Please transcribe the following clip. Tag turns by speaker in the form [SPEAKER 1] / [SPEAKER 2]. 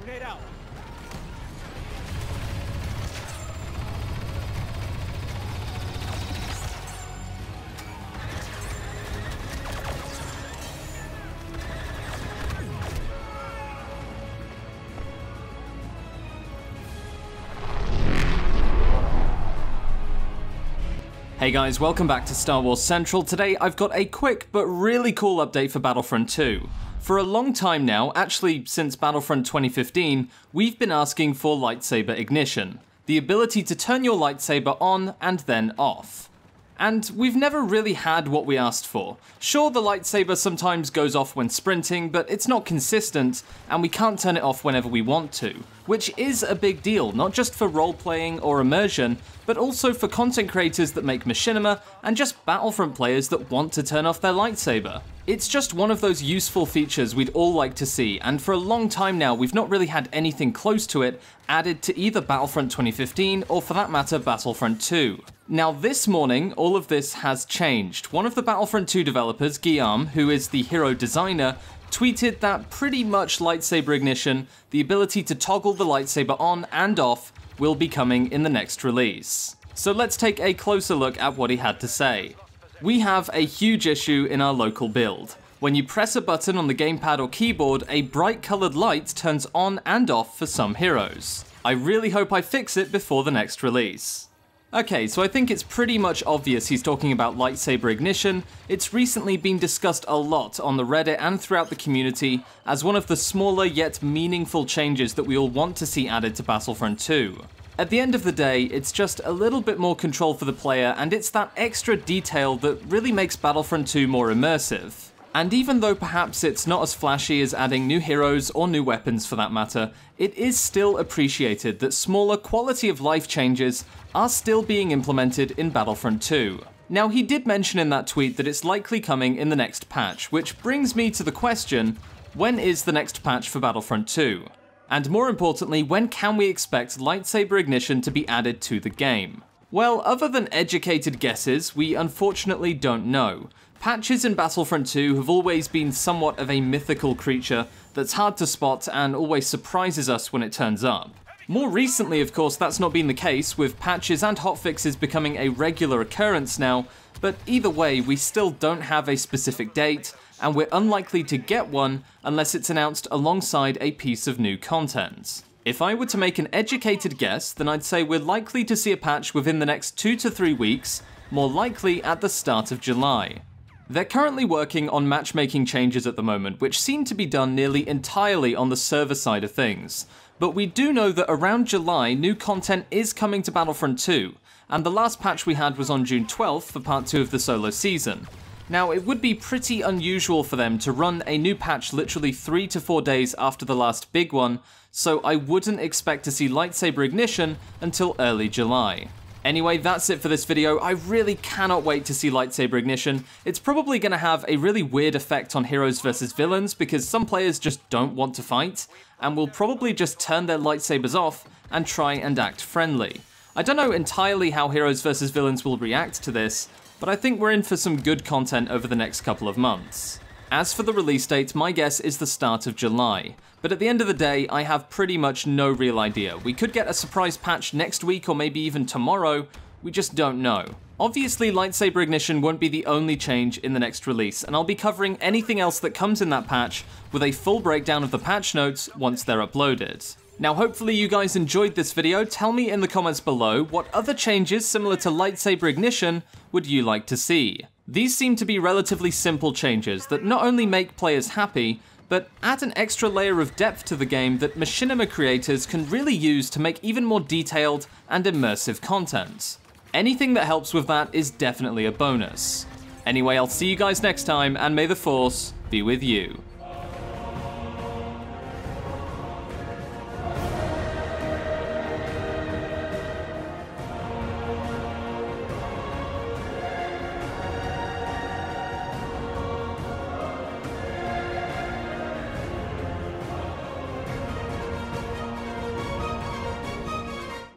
[SPEAKER 1] Grenade out.
[SPEAKER 2] Hey guys, welcome back to Star Wars Central. Today I've got a quick but really cool update for Battlefront 2. For a long time now, actually since Battlefront 2015, we've been asking for Lightsaber Ignition, the ability to turn your lightsaber on and then off. And we've never really had what we asked for. Sure, the lightsaber sometimes goes off when sprinting, but it's not consistent, and we can't turn it off whenever we want to, which is a big deal, not just for role-playing or immersion, but also for content creators that make machinima, and just Battlefront players that want to turn off their lightsaber. It's just one of those useful features we'd all like to see, and for a long time now we've not really had anything close to it added to either Battlefront 2015 or for that matter Battlefront 2. Now this morning, all of this has changed. One of the Battlefront 2 developers, Guillaume, who is the hero designer, tweeted that pretty much Lightsaber Ignition, the ability to toggle the lightsaber on and off, will be coming in the next release. So let's take a closer look at what he had to say. We have a huge issue in our local build. When you press a button on the gamepad or keyboard, a bright coloured light turns on and off for some heroes. I really hope I fix it before the next release. Okay, so I think it's pretty much obvious he's talking about Lightsaber Ignition. It's recently been discussed a lot on the Reddit and throughout the community as one of the smaller yet meaningful changes that we all want to see added to Battlefront 2. At the end of the day, it's just a little bit more control for the player, and it's that extra detail that really makes Battlefront 2 more immersive. And even though perhaps it's not as flashy as adding new heroes or new weapons for that matter, it is still appreciated that smaller quality of life changes are still being implemented in Battlefront 2. Now he did mention in that tweet that it's likely coming in the next patch, which brings me to the question, when is the next patch for Battlefront 2? And more importantly, when can we expect Lightsaber Ignition to be added to the game? Well, other than educated guesses, we unfortunately don't know. Patches in Battlefront 2 have always been somewhat of a mythical creature that's hard to spot and always surprises us when it turns up. More recently, of course, that's not been the case, with patches and hotfixes becoming a regular occurrence now, but either way, we still don't have a specific date, and we're unlikely to get one unless it's announced alongside a piece of new content. If I were to make an educated guess, then I'd say we're likely to see a patch within the next 2 to 3 weeks, more likely at the start of July. They're currently working on matchmaking changes at the moment, which seem to be done nearly entirely on the server side of things. But we do know that around July, new content is coming to Battlefront 2, and the last patch we had was on June 12th for part 2 of the solo season. Now, it would be pretty unusual for them to run a new patch literally 3 to 4 days after the last big one, so I wouldn't expect to see Lightsaber Ignition until early July. Anyway, that's it for this video. I really cannot wait to see Lightsaber Ignition. It's probably going to have a really weird effect on heroes versus villains because some players just don't want to fight, and will probably just turn their lightsabers off and try and act friendly. I don't know entirely how heroes versus villains will react to this, but I think we're in for some good content over the next couple of months. As for the release date, my guess is the start of July. But at the end of the day, I have pretty much no real idea. We could get a surprise patch next week or maybe even tomorrow, we just don't know. Obviously, Lightsaber Ignition won't be the only change in the next release, and I'll be covering anything else that comes in that patch with a full breakdown of the patch notes once they're uploaded. Now hopefully you guys enjoyed this video. Tell me in the comments below what other changes similar to Lightsaber Ignition would you like to see. These seem to be relatively simple changes that not only make players happy, but add an extra layer of depth to the game that machinima creators can really use to make even more detailed and immersive content. Anything that helps with that is definitely a bonus. Anyway, I'll see you guys next time, and may the Force be with you.